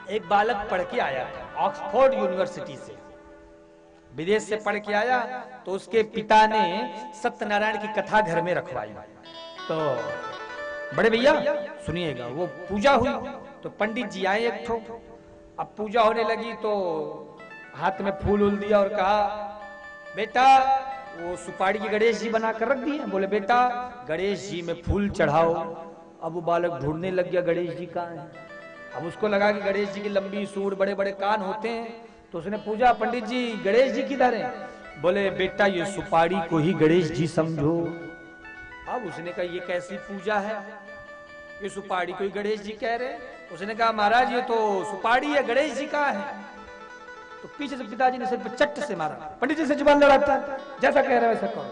एक बालक पढ़ के आया ऑक्सफोर्ड यूनिवर्सिटी से, विदेश से पढ़ के आया, तो उसके पिता ने सत्यनारायण की कथा घर में रखवाई। तो बड़े भैया सुनिएगा, वो पूजा हुई तो पंडित जी आए एक ठो। अब पूजा होने लगी तो हाथ में फूल उल दिया और कहा, बेटा वो सुपारी के गणेश जी बना कर रख दिए। बोले बेटा गणेश जी में फूल चढ़ाओ। अब वो बालक ढूंढने लग गया गणेश जी कहाँ हैं। अब उसको लगा कि गणेश जी की लंबी सूंड, बड़े बड़े कान होते हैं, तो उसने पूछा पंडित जी गणेश जी किधर हैं? बोले बेटा ये सुपारी को ही गणेश जी समझो। अब उसने कहा ये कैसी पूजा है, ये सुपारी को ही गणेश जी कह रहे हैं। उसने कहा महाराज ये तो सुपारी है, गणेश जी कहाँ है? तो पीछे से पिताजी ने सिर पर चट्ट से मारा, पंडित जी से जुबान लड़ाता है, जैसा कह रहे वैसा करो।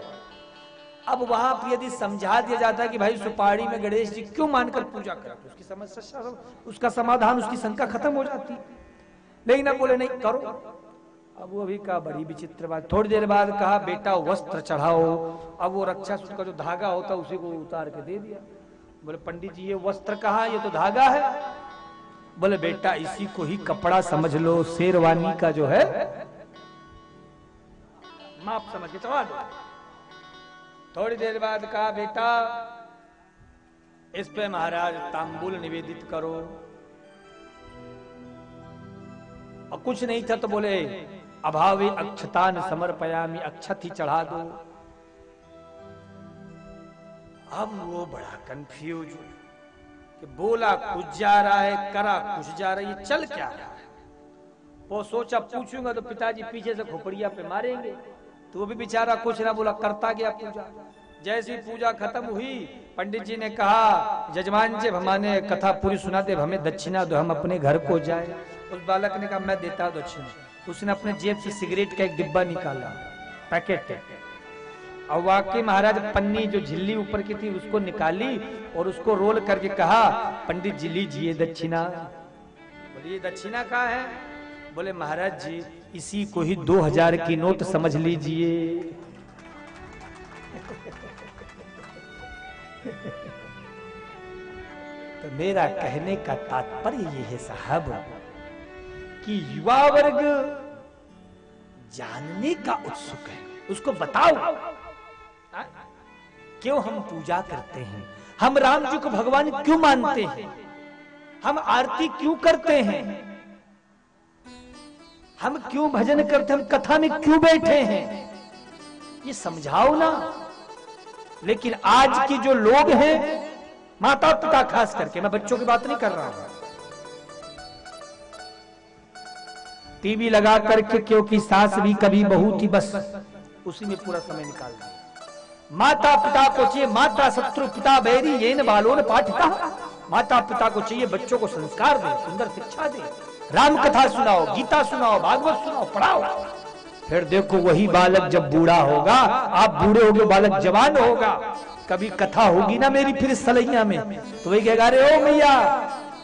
अब वहां पर यदि समझा दिया जाता है कि भाई सुपारी में गणेश जी क्यों मानकर पूजा करा, तो उसकी समस्या, उसका समाधान, उसकी शंका खत्म हो जाती। लेकिन अब बोले नहीं करो। अब वो अभी कहा बड़ी विचित्र बात। थोड़ी देर बाद कहा बेटा वस्त्र चढ़ाओ। अब वो रक्षा सूत्र का जो धागा होता उसी को उतार के दे दिया। बोले पंडित जी ये वस्त्र कहाँ, ये तो धागा है। बोले बेटा इसी को ही कपड़ा समझ लो, शेरवानी का जो है माप समझ के चढ़ा दो। थोड़ी देर बाद कहा बेटा इस पे महाराज तांबूल निवेदित करो। और कुछ नहीं था तो बोले अभावे अक्षतान समर्पयामि, अक्षत ही चढ़ा दो। अब वो बड़ा कंफ्यूज कि बोला कुछ जा रहा है, करा कुछ जा रहा है, ये चल क्या रहा है। वो सोचा पूछूंगा तो पिताजी पीछे से खोपड़िया पे मारेंगे, तो वो भी बेचारा कुछ ना बोला, करता गया पूजा। जैसी पूजा खत्म हुई पंडित जी ने कहा जजमान जी हमारे कथा पूरी सुना दे, हमें दक्षिणा दो, हम अपने घर को जाए। उस बालक ने कहा मैं देता हूं दक्षिणा। उसने अपने जेब से सिगरेट का एक डिब्बा निकाला, पैकेट, और वाकई महाराज पन्नी जो झिल्ली ऊपर की थी उसको निकाली और उसको रोल करके कहा पंडित जी लीजिए दक्षिणा। बोलिए दक्षिणा कहाँ है? बोले महाराज जी इसी को ही 2000 की नोट समझ लीजिए। तो मेरा कहने का तात्पर्य ये है साहब कि युवा वर्ग जानने का उत्सुक है, उसको बताओ क्यों हम पूजा करते हैं, हम राम जी को भगवान क्यों मानते हैं, हम आरती क्यों करते हैं, हम क्यों भजन करते, हम कथा में क्यों बैठे हैं, ये समझाओ ना। लेकिन आज की जो लोग हैं, माता पिता खास करके, मैं बच्चों की बात नहीं कर रहा हूं, टीवी लगा करके क्योंकि सास भी कभी बहू थी, बस उसी में पूरा समय निकाल दिया। माता पिता को चाहिए माता शत्रु पिता बैरी ये न बालों ने पाठिता। माता पिता को चाहिए बच्चों को संस्कार दे, सुंदर शिक्षा दे, राम कथा सुनाओ, गीता सुनाओ, भागवत सुनाओ, पढ़ाओ। फिर देखो वही बालक जब बूढ़ा होगा, आप बूढ़े होगे, बालक जवान होगा, कभी कथा होगी ना मेरी फिर सलैया में, तो वही कहेगा अरे ओ मैया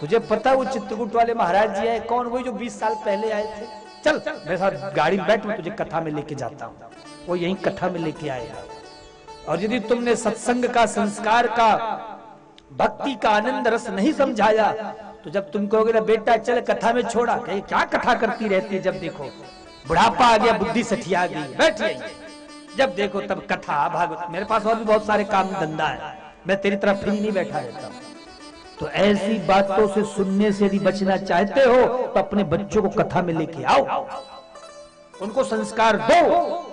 तुझे पता वो चित्रकूट वाले महाराज जी है? कौन? वही जो 20 साल पहले आए थे, चल मेरे साथ गाड़ी में बैठ, मैं तुझे कथा में लेके जाता हूँ। वो यही कथा में लेके आएगा। और यदि तुमने सत्संग का, संस्कार का, भक्ति का आनंद रस नहीं समझाया, तो जब तुम कहोगे ना बेटा चल कथा में, छोड़ा कहीं क्या कथा करती रहती है, जब देखो बुढ़ापा आ गया, बुद्धि सठिया गई, बैठ जाइए, जब देखो तब कथा भागवत। मेरे पास और भी बहुत सारे काम धंधा है, मैं तेरी तरफ फ्री नहीं बैठा रहता हूं। तो ऐसी बातों से सुनने से यदि बचना चाहते हो तो अपने बच्चों को कथा में लेके आओ, उनको संस्कार दो।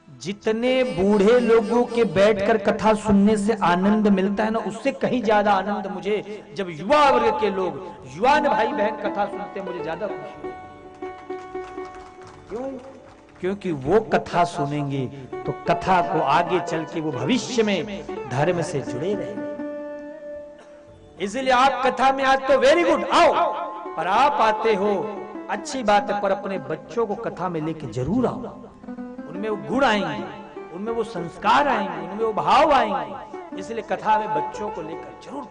जितने बूढ़े लोगों के बैठकर कथा सुनने से आनंद मिलता है ना, उससे कहीं ज्यादा आनंद मुझे जब युवा वर्ग के लोग, युवान भाई बहन कथा सुनते हैं, मुझे ज्यादा खुशी होती। क्यों? क्योंकि वो कथा सुनेंगे तो कथा को आगे चल के वो भविष्य में धर्म से जुड़े रहेंगे। इसलिए आप कथा में आज तो वेरी गुड आओ, पर आप आते हो अच्छी बात है, पर अपने बच्चों को कथा में लेके जरूर आओ। उनमें वो गुण आएंगे, उनमें वो संस्कार आएंगे, उनमें वो भाव आएंगे। इसलिए कथा में बच्चों को लेकर जरूर